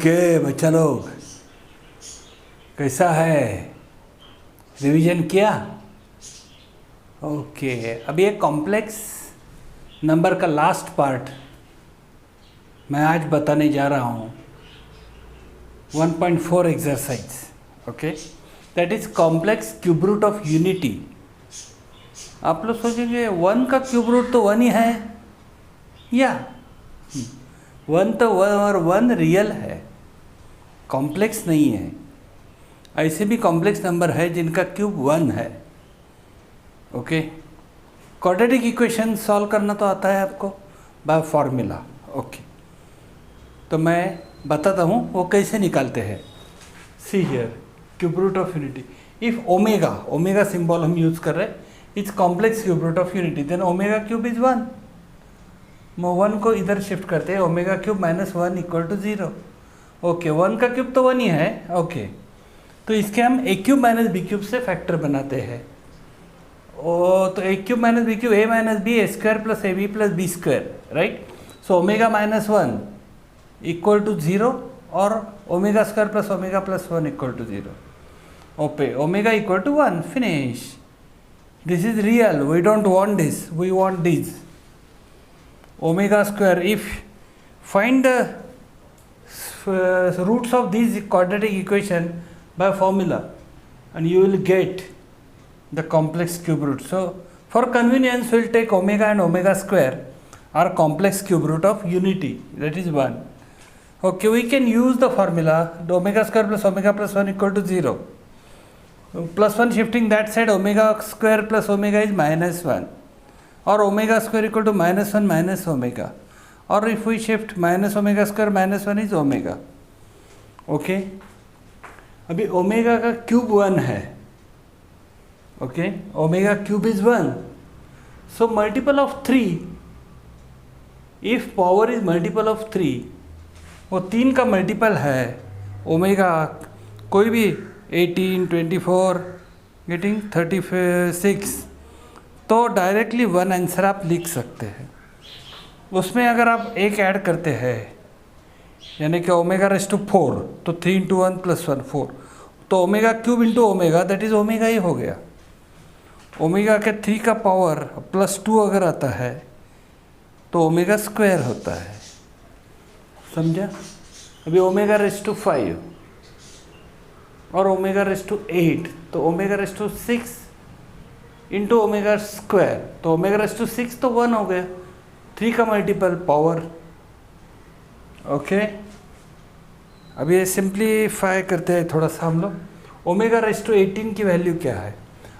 Okay बच्चा लोग, कैसा है? रिवीजन किया? ओके, अभी एक कॉम्प्लेक्स नंबर का लास्ट पार्ट मैं आज बताने जा रहा हूँ। 1.4 exercise, okay, that is complex cube root of unity. आप लोग सोचेंगे 1 का क्यूब रूट तो 1 ही है, या 1 तो 1 और 1 रियल है, कॉम्प्लेक्स नहीं है। ऐसे भी कॉम्प्लेक्स नंबर है जिनका क्यूब 1 है। ओके, क्वाड्रेटिक इक्वेशन सॉल्व करना तो आता है आपको बाय फॉर्मूला। ओके, तो मैं बताता हूँ वो कैसे निकालते हैं। See here, cube root of unity. If omega symbol हम यूज कर रहे हैं, it's complex cube root of unity, then omega cube is 1। 1 को इधर शिफ्ट करते हैं, omega cube minus 1 equal to 0। Okay, 1 का क्यूब तो 1 ही है। ओके, तो इसके हम a cube minus B cube से फैक्टर बनाते हैं। तो a cube minus B cube, a minus b, a square plus a b plus B square, right. So omega minus 1 equal to 0 और omega square plus omega plus 1 equal to 0। Okay, omega equal to 1, finish. This is real, we don't want this, we want this. Omega square, if find the roots of these quadratic equation by formula and you will get the complex cube root. So for convenience we will take omega and omega square are complex cube root of unity, that is 1. Okay, we can use the formula omega square plus omega plus 1 equal to 0. Plus 1 shifting that side, omega square plus omega is minus 1. और omega square equal to minus 1 minus omega, और if we shift minus omega square minus 1 is omega. Okay, अभी omega का cube 1 है। Okay, omega cube is 1, so multiple of 3, if power is multiple of 3, वो 3 का multiple है omega, कोई भी 18, 24, getting 36, तो डायरेक्टली 1 आंसर आप लिख सकते हैं। उसमें अगर आप एक ऐड करते हैं, यानी कि ओमेगा रेस टू 4, तो 3 इंटू 1 प्लस 1 4, तो omega cube into omega, that is omega ही हो गया। ओमेगा के 3 का पावर प्लस 2 अगर आता है तो ओमेगा स्क्वायर होता है, समझा? अभी ओमेगा रेस टू 5 और ओमेगा रेस टू 8, तो omega raise to 6 into omega square, तो ओमेगा रेस टू 6 तो 1 हो गया, 3 का मल्टीपल पावर। ओके, अब ये सिंप्लीफाई करते हैं थोड़ा सा हम लोग। ओमेगा रेस टू 18 की वैल्यू क्या है?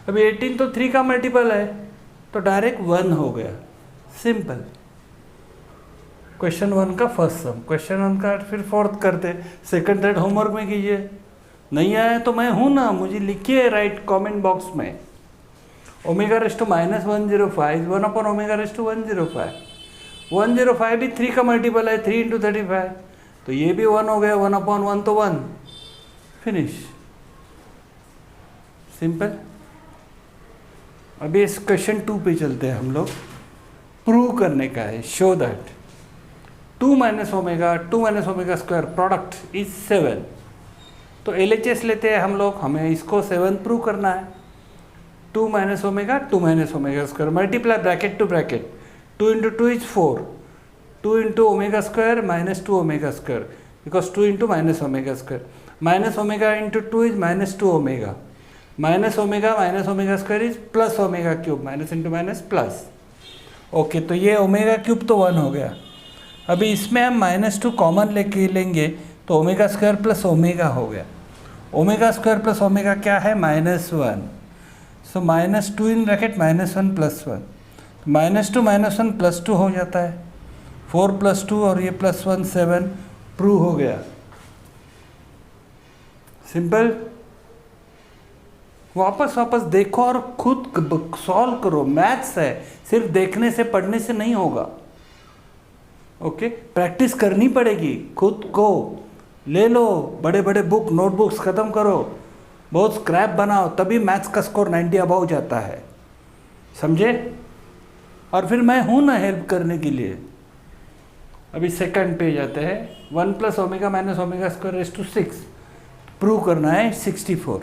अभी 18 तो 3 का मल्टीपल है, तो डायरेक्ट 1 हो गया, सिंपल। क्वेश्चन 1 का फर्स्ट सम, क्वेश्चन 1 का फिर फोर्थ करते, सेकंड थर्ड होमवर्क में कीजिए। नहीं आया तो मैं हूँ ना, मुझे लिखिए राइट कमेंट बॉक्स में। Omega raise to minus 105 1 upon omega raise to 105। 105 भी 3 का मल्टीपल है, 3 इंटू 35, तो ये भी 1 हो गया, 1 अपॉन 1 तो 1, फिनिश, सिंपल। अभी इस क्वेश्चन 2 पे चलते हैं हम लोग। प्रूव करने का है, show that 2 minus omega square product is 7। तो LHS लेते हैं हम लोग, हमें इसको 7 प्रूव करना है। 2 minus omega square, multiply bracket two bracket, 2 into 2 is 4, 2 into omega square minus 2 omega square, because 2 into minus omega square, minus omega into 2 is minus 2 omega, minus omega square is plus omega cube, minus into minus plus. Okay, तो ये omega cube तो 1 हो गया। अभी इसमें हम -2 common लेके लेंगे, तो ओमेगा स्क्वायर प्लस ओमेगा हो गया। ओमेगा स्क्वायर प्लस ओमेगा क्या है? -1। सो -2 इन ब्रैकेट -1 प्लस 1, -2 प्लस 2 हो जाता है, 4 प्लस 2 और ये प्लस 1 7, प्रूव हो गया, सिंपल। वापस देखो और खुद सॉल्व करो, मैथ्स है, सिर्फ देखने से पढ़ने से नहीं होगा। ओके, प्रैक्टिस करनी पड़ेगी, खुद को ले लो, बड़े बड़े बुक नोटबुक्स ख़त्म करो, बहुत स्क्रैप बनाओ, तभी मैथ्स का स्कोर 90 अबव जाता है, समझे? और फिर मैं हूँ ना हेल्प करने के लिए। अभी सेकंड पे जाते हैं। 1 plus omega minus omega square raise to 6 prove करना है 64।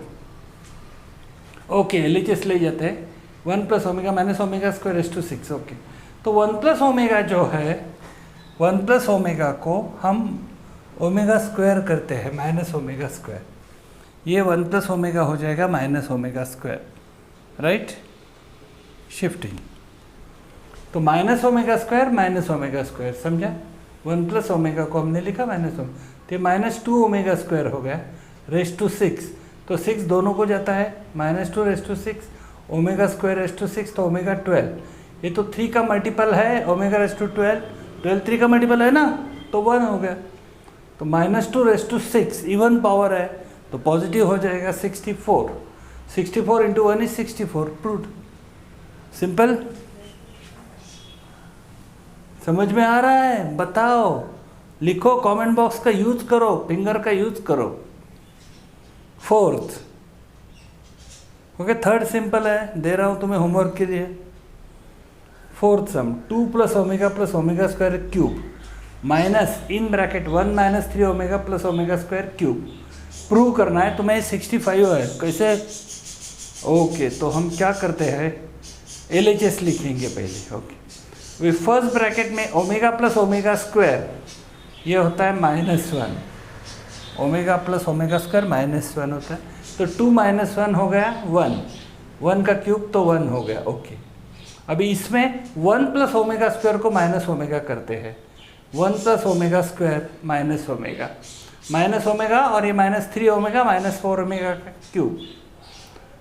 ओके, एलएचएस ले जाते हैं। 1 plus omega minus omega square raise to 6। Okay, तो 1 प्लस ओमेगा जो है, 1 प्लस ओमेगा को हम ओमेगा स्क्वायर करते हैं माइनस ओमेगा स्क्वायर। ये 1 प्लस ओमेगा हो जाएगा minus omega square, right, shifting. तो माइनस ओमेगा स्क्वायर, समझा। 1 प्लस ओमेगा को हमने लिखा माइनस ओमेगा, तो ये माइनस 2 ओमेगा स्क्वायर हो गया रेज टू 6। तो 6 दोनों को जाता है, minus 2 raise to 6, omega square raise to 6, तो ओमेगा 12। ये तो 3 का मल्टीपल है, ओमेगा रेज टू 12, 12 3 का मल्टीपल है ना, तो 1 हो गया। तो minus 2 raise to 6 even power है, तो पॉजिटिव हो जाएगा 64। 64 इंटू 1 इज 64, प्रूव्ड। सिंपल, समझ में आ रहा है? बताओ, लिखो, कमेंट बॉक्स का यूज करो, फिंगर का यूज करो। फोर्थ, ओके, थर्ड सिंपल है, दे रहा हूं तुम्हें होमवर्क के लिए। फोर्थ सम, 2 plus omega square cube minus इन bracket 1 minus 3 omega plus omega square cube prove करना है तुम्हें। 65 है, कैसे? ओके, तो हम क्या करते हैं, एलएचएस लिखेंगे पहले। ओके, वे फर्स्ट ब्रैकेट में ओमेगा प्लस ओमेगा स्क्वायर, ये होता है -1, ओमेगा प्लस ओमेगा स्क्वायर -1 होता है। तो 2 माइनस 1 हो गया 1, 1 का क्यूब तो 1 हो गया। ओके, अभी इसमें 1 प्लस ओमेगा स्क्वायर को माइनस ओमेगा करते हैं। 1 plus omega square minus omega और ये -3 ओमेगा -4 ओमेगा का क्यूब।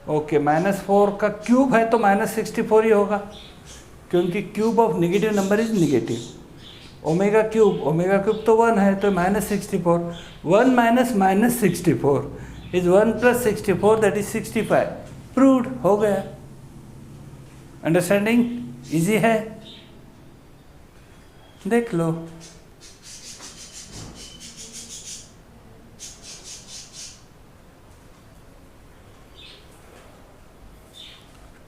ओके, -4 का क्यूब है तो -64 ही होगा, क्योंकि cube of negative number is negative. Omega cube तो 1 है, तो -64, 1 minus -64 is 1 plus 64, that is 65। Proved हो गया। अंडरस्टैंडिंग इजी है, देख लो।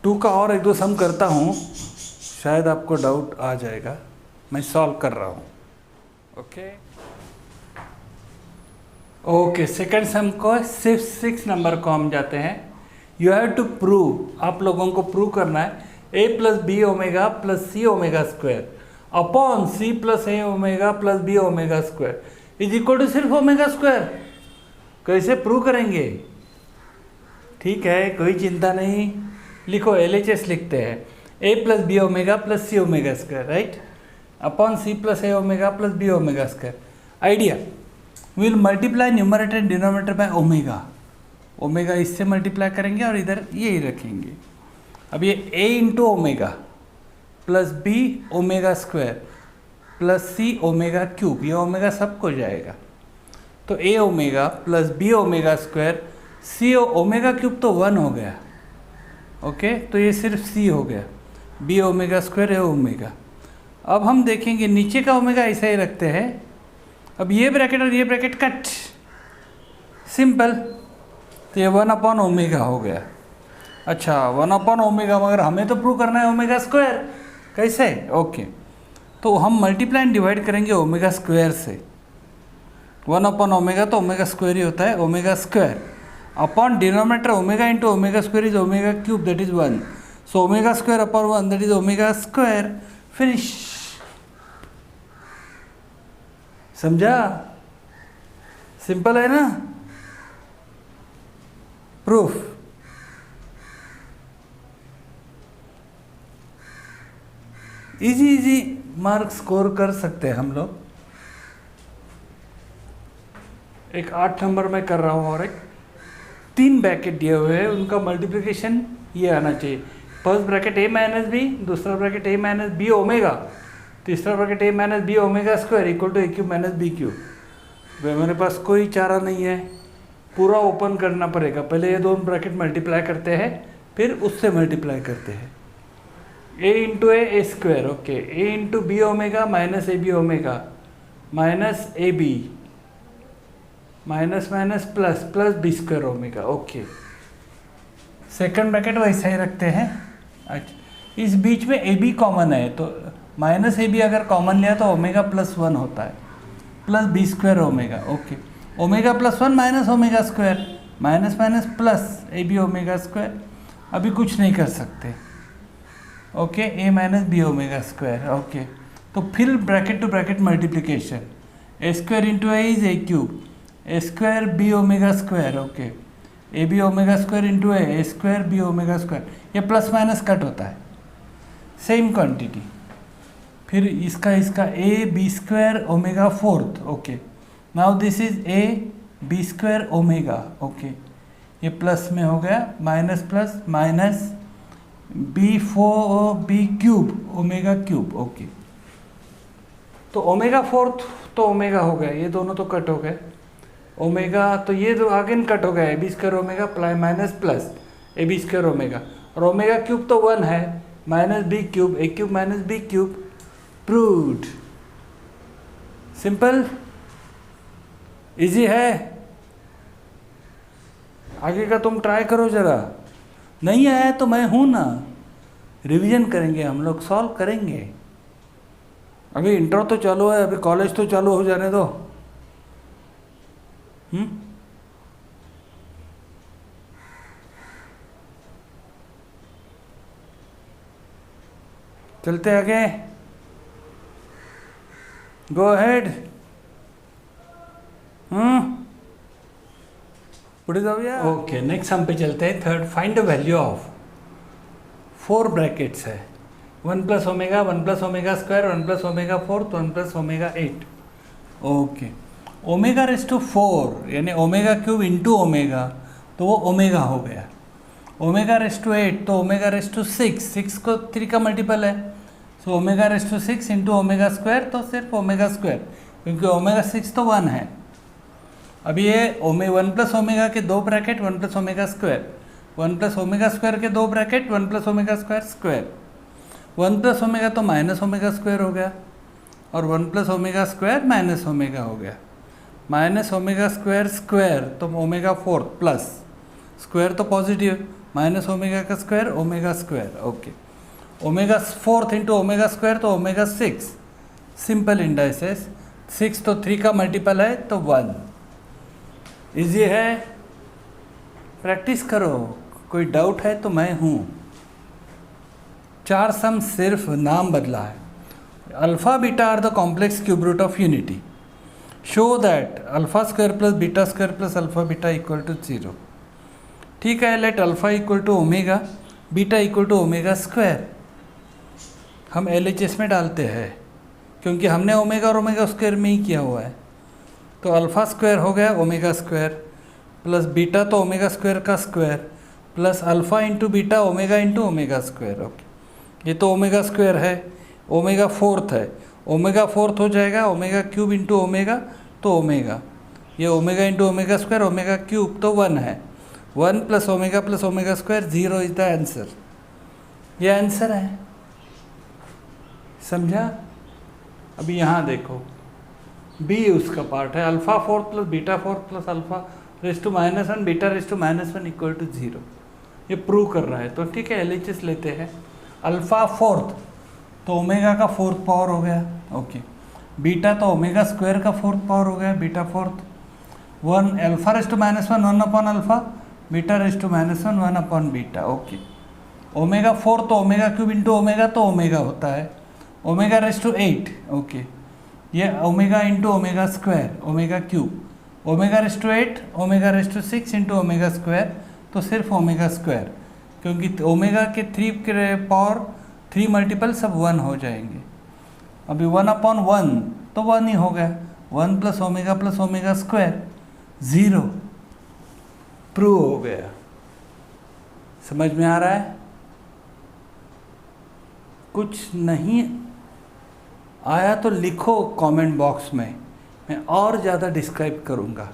टू का और एक दो सम करता हूँ, शायद आपको डाउट आ जाएगा, मैं सॉल्व कर रहा हूँ। ओके, सेकंड सम को 6 नंबर को हम जाते हैं। यू हैव टू प्रूव, आप लोगों को प्रूव करना है a plus B omega plus C omega square upon C plus A omega plus B omega square is equal to सिर्फ ओमेगा स्क्वायर। कैसे प्रूव करेंगे? ठीक है, कोई चिंता नहीं, लिखो, एलएचएस लिखते हैं। a plus B omega plus C omega square, right, upon C plus A omega plus B omega square. Idea, will multiply numerator and denominator by omega. Omega इससे मल्टीप्लाई करेंगे और इधर यही रखेंगे। अब ये a into omega plus B omega square plus C omega cube, ये omega सबको जाएगा, तो a omega plus B omega square C omega cube तो 1 हो गया। ओके, तो ये सिर्फ c हो गया, b ओमेगा स्क्वायर है ओमेगा। अब हम देखेंगे नीचे का ओमेगा ऐसा ही रखते हैं। अब ये ब्रैकेट और ये ब्रैकेट कट, सिंपल, तो ये 1 अपॉन ओमेगा हो गया। अच्छा, 1 अपॉन ओमेगा, मगर हमें तो प्रूव करना है ओमेगा स्क्वायर। कैसे? ओके, तो हम मल्टीप्लाई एंड डिवाइड करेंगे ओमेगा स्क्वायर से। 1 अपॉन ओमेगा तो ओमेगा स्क्वायर ही होता है, omega square upon denominator omega into omega square is omega cube, that is 1, so omega square upon 1 that is omega square. Finish. समझा? Simple है ना? Proof. Easy mark score कर सकते हैं हम लोग। एक 8 नंबर में कर रहा हूँ और एक 3 ब्रैकेट दिए हुए हैं, उनका मल्टीप्लिकेशन ये आना चाहिए। First bracket a minus b, दूसरा bracket a minus b omega, तीसरा bracket a minus b omega square equal to a cube minus B cube. मेरे पास कोई चारा नहीं है, पूरा ओपन करना पड़ेगा। पहले ये दोनों ब्रैकेट मल्टीप्लाई करते हैं, फिर उससे मल्टीप्लाई करते हैं। a into A square, okay, a into B omega minus A B omega minus A B minus minus plus plus B square omega. Okay, second bracket वैसा ही रखते हैं। अच्छा, इस बीच में ए बी कॉमन है, तो माइनस ए बी अगर कॉमन लिया तो ओमेगा प्लस वन होता है, plus B square omega. Okay, omega plus one minus omega square, minus minus plus a B omega square. अभी कुछ नहीं कर सकते। Okay, a minus b omega square. Okay, तो फिर bracket two bracket multiplication, a square into a is a cube, a square B omega square. Okay, a B omega square into A square B omega square. ये plus minus cut होता है, same quantity. फिर इसका A B square omega fourth. Okay, now this is A B square omega. Okay, ये plus में हो गया, minus plus minus B cube omega cube. Okay, तो ओमेगा फोर्थ तो ओमेगा हो गया, ये दोनों तो कट हो गए ओमेगा, तो ये तो अगेन कट हो गया, a B square omega minus plus a B square omega, और ओमेगा क्यूब तो वन है, minus B cube, a cube minus B cube. Proved. Simple, easy है। आगे का तुम ट्राई करो जरा, नहीं आया तो मैं हूं ना, रिवीजन करेंगे हम लोग, सॉल्व करेंगे। अभी इंटर तो चालू है, अभी कॉलेज तो चालू हो जाने दो। चलते आगे, गो अहेड। ओके, नेक्स्ट हम पे चलते हैं। Third, find the value of, 4 brackets है, 1 plus omega, 1 plus omega square, 1 plus omega fourth, 1 plus omega 8। Okay, omega raise to 4 यानी ओमेगा क्यूब इंटू ओमेगा, तो वो ओमेगा हो गया। ओमेगा रेस टू 8 तो ओमेगा रेस टू 6 को 3 का multiple है, so omega raise to 6 into omega square, तो सिर्फ ओमेगा स्क्वायर, क्योंकि ओमेगा 6 तो 1 है। अभी ये 1 प्लस ओमेगा के 2 bracket, 1 plus omega square, 1 plus omega square के 2 bracket, 1 plus omega square square, 1 plus omega तो माइनस ओमेगा स्क्वायर हो गया, और 1 plus omega square minus omega हो गया, माइनस ओमेगा स्क्वायर स्क्वायर तो ओमेगा फोर्थ, प्लस स्क्वायर तो पॉजिटिव, माइनस ओमेगा का square omega square. Okay, omega fourth into omega square तो ओमेगा 6, सिंपल इंडाइसेस, 6 तो 3 का मल्टीपल है तो 1। इजी है, प्रैक्टिस करो, कोई डाउट है तो मैं हूँ। 4 सम सिर्फ नाम बदला है। Alpha beta are the complex cube root of unity, show that alpha square plus beta square plus alpha beta equal to 0। ठीक है, let alpha equal to omega, beta equal to omega square. हम LHS में डालते हैं, क्योंकि हमने omega और omega square में ही किया हुआ है। तो अल्फा स्क्वायर हो गया ओमेगा स्क्वायर, प्लस बीटा तो ओमेगा स्क्वायर का square, plus alpha into beta omega into omega square. Okay, ये तो ओमेगा स्क्वायर है, ओमेगा फोर्थ है, ओमेगा फोर्थ हो जाएगा ओमेगा क्यूब इंटू ओमेगा, तो ओमेगा, ये omega into omega square omega cube तो 1 है, 1 plus omega square 0 is the answer. ये आंसर है, समझा? अभी यहाँ देखो, बी उसका पार्ट है, alpha fourth plus beta fourth plus alpha raise to -1 beta raise to -1 equal to 0, ये प्रूव कर रहा है। तो ठीक है, LHS लेते हैं। अल्फा फोर्थ तो ओमेगा का फोर्थ पावर हो गया। ओके, बीटा तो ओमेगा स्क्वायर का फोर्थ पावर हो गया, beta fourth, 1 alpha raise to -1 1 upon alpha, beta raise to -1 1 upon beta. Okay, omega fourth तो ओमेगा क्यूब इंटू ओमेगा तो ओमेगा होता है, ओमेगा रेस टू 8। ओके, ये omega into omega square omega cube, omega raise to 8 omega raise to 6 into omega square, तो सिर्फ omega square, क्योंकि omega के 3 के पावर 3 मल्टीपल सब 1 हो जाएंगे। अभी 1 अपॉन 1 तो 1 ही हो गया, 1 प्लस ओमेगा स्क्वायर 0, प्रूव हो गया। समझ में आ रहा है? कुछ नहीं आया तो लिखो कमेंट बॉक्स में, मैं और ज़्यादा डिस्क्राइब करूँगा।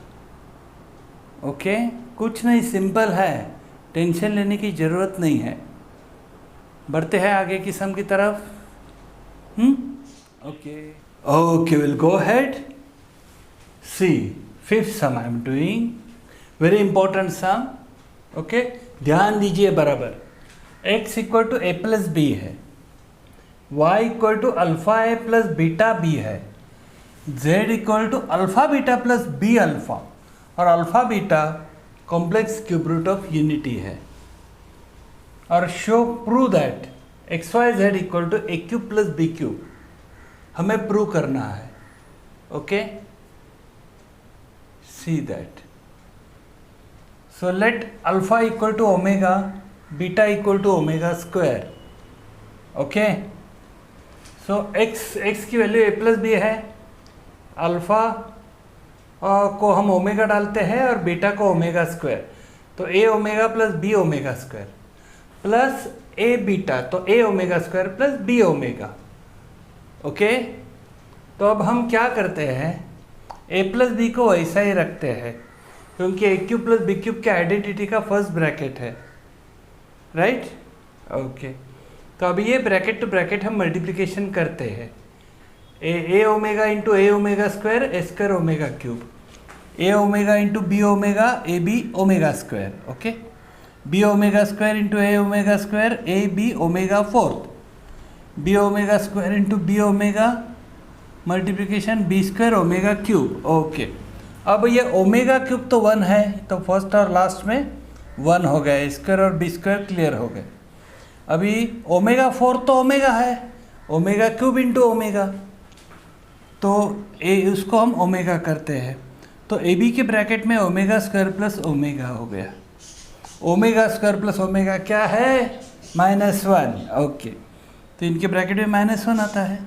ओके, कुछ नहीं, सिंपल है, टेंशन लेने की ज़रूरत नहीं है। बढ़ते हैं आगे की सम की तरफ। Okay, will go head. See, 5th sum I am doing, very important sum. Okay, ध्यान दीजिए बराबर। x equal to a plus B है, y equal to alpha a plus beta b है, z equal to alpha beta plus b alpha, और alpha beta complex cube root of unity है। और show prove that x y z equal to a cube plus b cube हमें prove करना है। Okay, see that. So let alpha equal to omega, beta equal to omega square. Okay, so x की value A plus B है, alpha को हम omega डालते हैं और बीटा को ओमेगा स्क्वायर, तो a omega plus B omega square plus a beta, तो a omega square plus B omega. Okay, तो अब हम क्या करते हैं, ए प्लस बी को वैसा ही रखते हैं क्योंकि a cube plus b cube के आइडेंटिटी का फर्स्ट ब्रैकेट है, राइट। ओके, तो अभी ये ब्रैकेट टू ब्रैकेट हम मल्टीप्लिकेशन करते हैं, a omega into a omega square a square omega cube, a omega into B omega a B omega square. Okay, b omega square into a omega square a B omega fourth, b omega square into B omega multiplication b square omega cube. Okay, अब ये omega cube तो 1 है, तो first और last में 1 हो गया, ए square और बी स्क्वायर क्लियर हो गए। अभी ओमेगा 4 तो ओमेगा है, ओमेगा क्यूब इंटू ओमेगा, तो ए उसको हम ओमेगा करते हैं, तो ए बी के ब्रैकेट में ओमेगा स्क्वायर प्लस ओमेगा हो गया। ओमेगा स्क्वायर प्लस ओमेगा क्या है, -1। ओके, तो इनके ब्रैकेट में -1 आता है,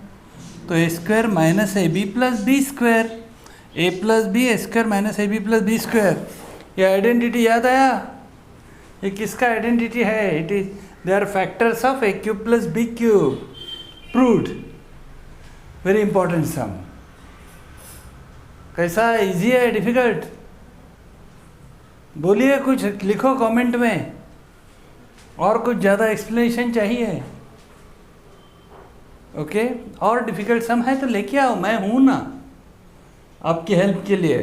तो a square minus A b plus B square, a plus b a square minus A b plus B square. ये आइडेंटिटी याद आया, ये किसका आइडेंटिटी है, it is they are factors of a cube plus b cube, proved. Very important sum. कैसा, easy है difficult? बोलिए, कुछ लिखो कमेंट में, और कुछ ज़्यादा एक्सप्लेनेशन चाहिए? ओके, और डिफिकल्ट सम है तो लेके आओ, मैं हूँ ना आपकी हेल्प के लिए।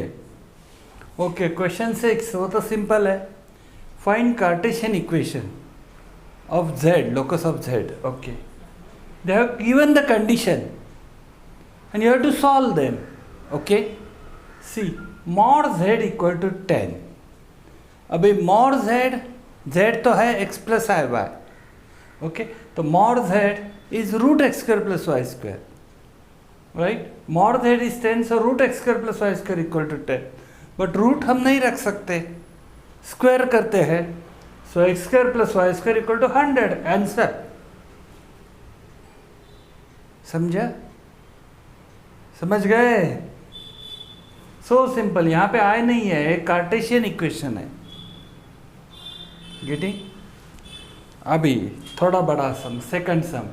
ओके, क्वेश्चन 6, वो तो सिंपल है, find Cartesian equation of z, locus of z। Okay, they have given the condition and you have to solve them. Okay, see mod z equal to 10। अभी mod z तो है x plus आई Y. Okay, तो mod z is root x square plus y square, right? mod z is 10, so root x square plus y square equal to 10, but root हम नहीं रख सकते, square करते हैं, so x square plus y square equal to 100। Answer समझा, समझ गए? So simple, यहाँ पे आए नहीं है, एक कार्टेशियन इक्वेशन है। गेटिंग? अभी थोड़ा बड़ा sum, second sum,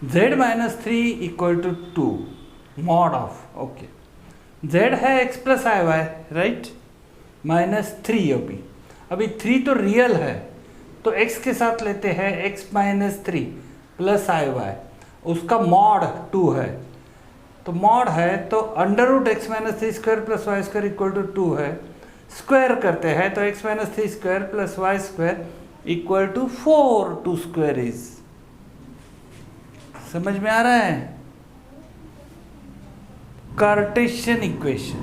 z minus 3 equal to 2 mod of. Okay, z है x प्लस आई वाई, राइट, -3। अभी 3 तो रियल है, तो x के साथ लेते हैं, x माइनस 3 प्लस आई वाई, उसका मॉड 2 है, तो मॉड है तो under root x minus 3 square plus Y square equal to 2 है, स्क्वायर करते हैं तो x minus 3 square plus Y square equal to 4, 2 square is. समझ में आ रहा है? Cartesian equation.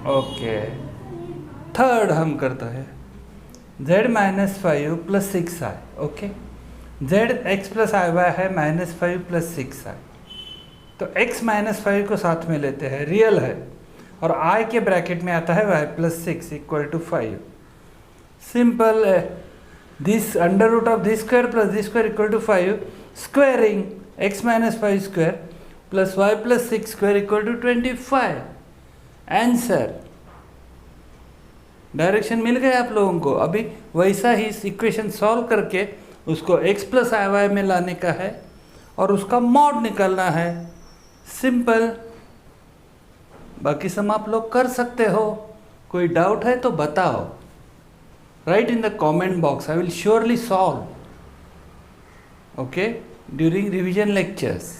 ओके, थर्ड हम करते हैं, z minus 5 plus 6i। Okay, z x plus आई वाई है -5 प्लस 6i, तो x माइनस 5 को साथ में लेते हैं, रियल है, और i के ब्रैकेट में आता है y plus 6 equal to 5। Simple है, this under root of this square plus this square equal to 5, squaring x minus 5 square plus y plus 6 square equal to 25। Answer, direction मिल गया आप लोगों को। अभी वैसा ही इक्वेशन सॉल्व करके उसको x प्लस आई वाई में लाने का है और उसका मॉड निकालना है। सिंपल, बाकी सब आप लोग कर सकते हो। कोई डाउट है तो बताओ, write in the comment box, I will surely solve, okay, during revision lectures,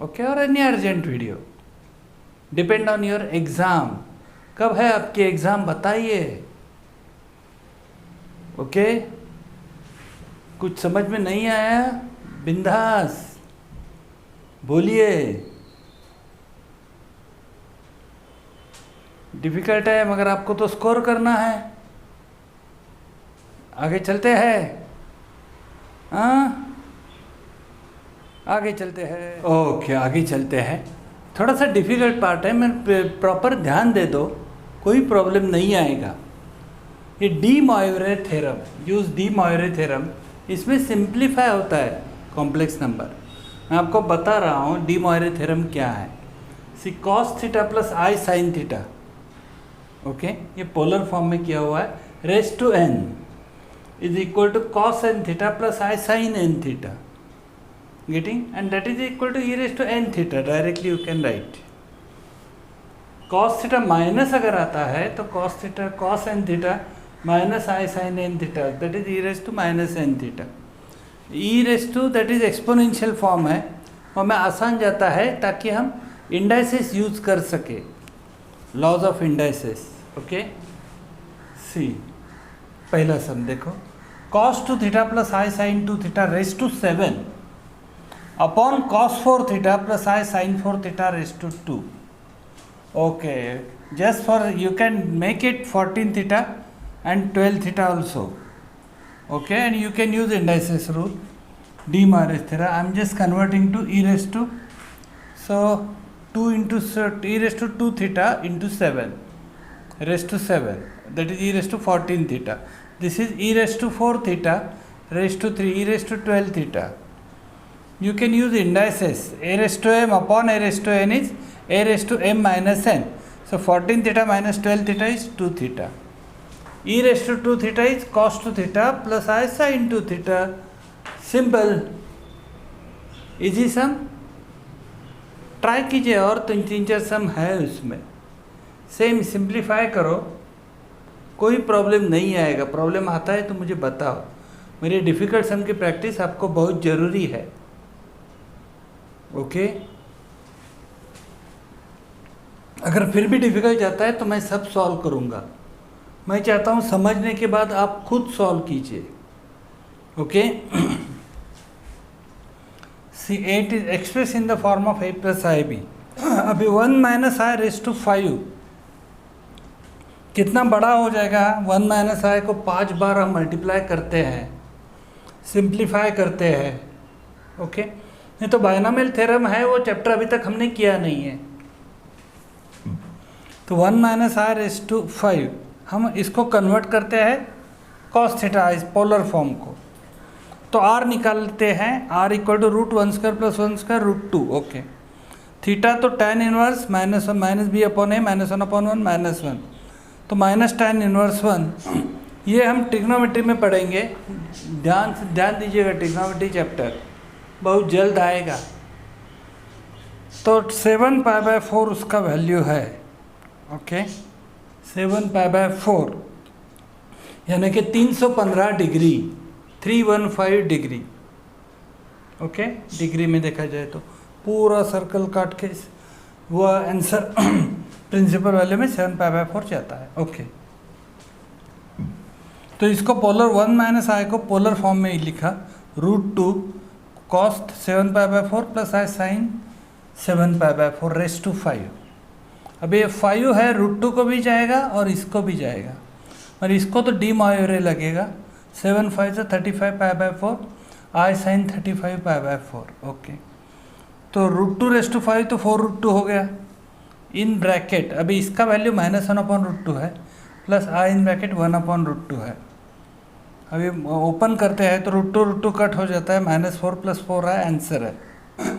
okay, और any urgent video, depend on your exam. कब है आपके एग्जाम बताइए, ओके। कुछ समझ में नहीं आया? बिंदास बोलिए। डिफिकल्ट है मगर आपको तो स्कोर करना है। आगे चलते हैं। हाँ, आगे चलते हैं। ओके, आगे चलते हैं। थोड़ा सा डिफिकल्ट पार्ट है, मैं प्रॉपर ध्यान दे दो, कोई प्रॉब्लम नहीं आएगा। ये de Moivre theorem, use de Moivre theorem, इसमें सिंप्लीफाई होता है कॉम्प्लेक्स नंबर। मैं आपको बता रहा हूँ डी मॉयरे थ्योरम क्या है। See cos theta plus I sine theta, okay, ये पोलर फॉर्म में किया हुआ है, raise to N is equal to cos N theta plus I sine N theta, getting, and that is equal to e raised to n theta. Directly you can write cos theta minus अगर आता है तो cos theta cos n theta minus i sin n theta, that is e raised to minus n theta. e raised to that is exponential form है और में आसान जाता है ताकि हम इंडाइसेस यूज कर सके, laws of indices. Okay, see पहला सम देखो, cos 2 theta plus i sin 2 theta raise to 7 upon cos 4 theta plus I sin 4 theta raised to 2. Okay, just for you can make it 14 theta and 12 theta also. Okay, and you can use indices rule, D Morris theorem. I am just converting to e raised to, so 2 into e raised to 2 theta into 7 raised to 7, that is e raised to 14 theta. This is e raised to 4 theta raised to 3 e raised to 12 theta. You can use indices. A raised to m upon a raised to n is a raised to m minus n. So 14 theta minus 12 theta is 2 theta. E raised to 2 theta is cos 2 theta plus I sin 2 theta. Simple. Easy sum. Try कीजिए, और तीन चार सम है उसमें, same simplify करो, कोई problem नहीं आएगा। प्रॉब्लम आता है तो मुझे बताओ। मेरे डिफ़िकल्ट सम की प्रैक्टिस आपको बहुत ज़रूरी है। ओके, अगर फिर भी डिफ़िकल्ट जाता है तो मैं सब सॉल्व करूँगा। मैं चाहता हूँ समझने के बाद आप खुद सॉल्व कीजिए। Okay, see 8 is express in the form of a plus I B. अभी 1 माइनस आई रेस टू 5 कितना बड़ा हो जाएगा? 1 माइनस आई को 5 बार हम मल्टीप्लाई करते हैं, सिंप्लीफाई करते हैं। ओके, नहीं तो बायनोमियल थ्योरम है, वो चैप्टर अभी तक हमने किया नहीं है। तो 1 माइनस आई रेस टू 5 हम इसको कन्वर्ट करते हैं कॉस थीटा इस पोलर फॉर्म को, तो r निकालते हैं। r equal to root 1 square plus 1 square root 2। ओके, थीटा तो tan inverse minus 1 minus b upon a minus 1 upon 1 minus 1, तो माइनस tan इनवर्स 1। ये हम ट्रिग्नोमेट्री में पढ़ेंगे, ध्यान दीजिएगा, ट्रिग्नोमेट्री चैप्टर बहुत जल्द आएगा। तो 7 पाई बाय 4 उसका वैल्यू है। ओके, 7 पाई बाय 4 यानी कि 315 डिग्री, 315 डिग्री। ओके, डिग्री में देखा जाए तो पूरा सर्कल काट के वो आंसर प्रिंसिपल वैल्यू में 7 पाई बाय 4 जाता है। ओके, तो इसको पोलर 1 माइनस आई को पोलर फॉर्म में ही लिखा, root 2 cos 7 pi by 4 plus I sine 7 pi by 4 raise to 5। अब ये 5 है, रूट 2 को भी जाएगा और इसको भी जाएगा, और इसको तो डी मॉयरे लगेगा। 7 5 से 35 pi by 4 I sine 35 pi by 4। Okay, तो रूट 2 रेस टू 5 तो 4 रूट 2 हो गया इन ब्रैकेट। अभी इसका वैल्यू माइनस 1 अपॉन रूट 2 है plus I in bracket 1 upon root 2 है। अभी ओपन करते हैं तो रूट 2 कट हो जाता है, माइनस 4 प्लस 4 है, आंसर है।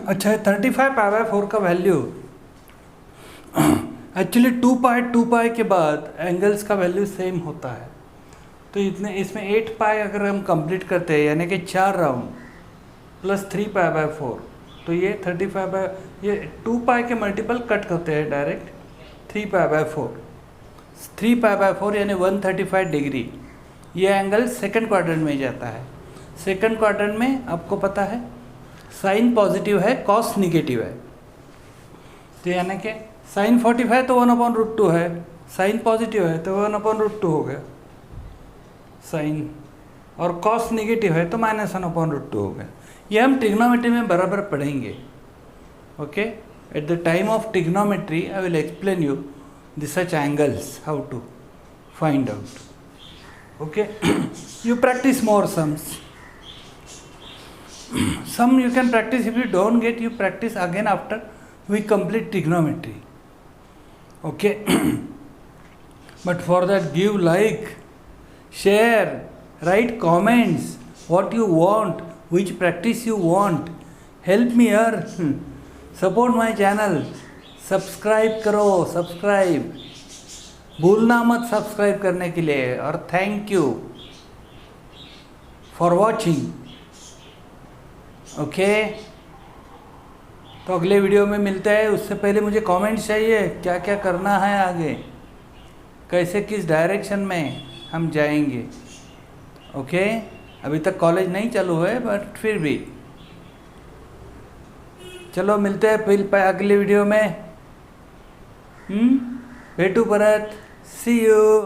अच्छा, 35 पाई बाय 4 का वैल्यू एक्चुअली 2 पाई के बाद एंगल्स का वैल्यू सेम होता है। तो इतने इसमें 8 पाई अगर हम कंप्लीट करते हैं यानी कि 4 राउंड प्लस 3 पाई बाय 4, तो ये 35 बाय, ये 2 पाई के मल्टीपल कट होते हैं direct 3 pi by 4। 3 pi by 4 यानी 135 डिग्री। ये एंगल सेकंड क्वाड्रेंट में जाता है। सेकंड क्वाड्रेंट में आपको पता है साइन पॉजिटिव है, कॉस निगेटिव है, तो यानी कि साइन 45 तो 1 अपॉन रूट 2 है, साइन पॉजिटिव है तो 1 अपॉन रूट 2 हो गया। साइन और कॉस नेगेटिव है तो -1/√2 हो गया। ये हम ट्रिग्नोमेट्री में बराबर पढ़ेंगे। Okay, at the time of trigonometry I will explain you the such angles, how to find out. Okay, you practice more sums. Some you can practice. If you don't get, you practice again after we complete trigonometry. Okay, but for that give like, share, write comments, what you want, which practice you want. Help me here. Support my channel. Subscribe करो, subscribe. भूलना मत subscribe करने के लिए। और thank you for watching. Okay, तो अगले video में मिलते हैं। उससे पहले मुझे कमेंट्स चाहिए, क्या क्या करना है आगे, कैसे किस डायरेक्शन में हम जाएंगे। ओके, अभी तक कॉलेज नहीं चालू है बट फिर भी चलो मिलते हैं फिर अगले वीडियो में। भेटू परत, सी यू।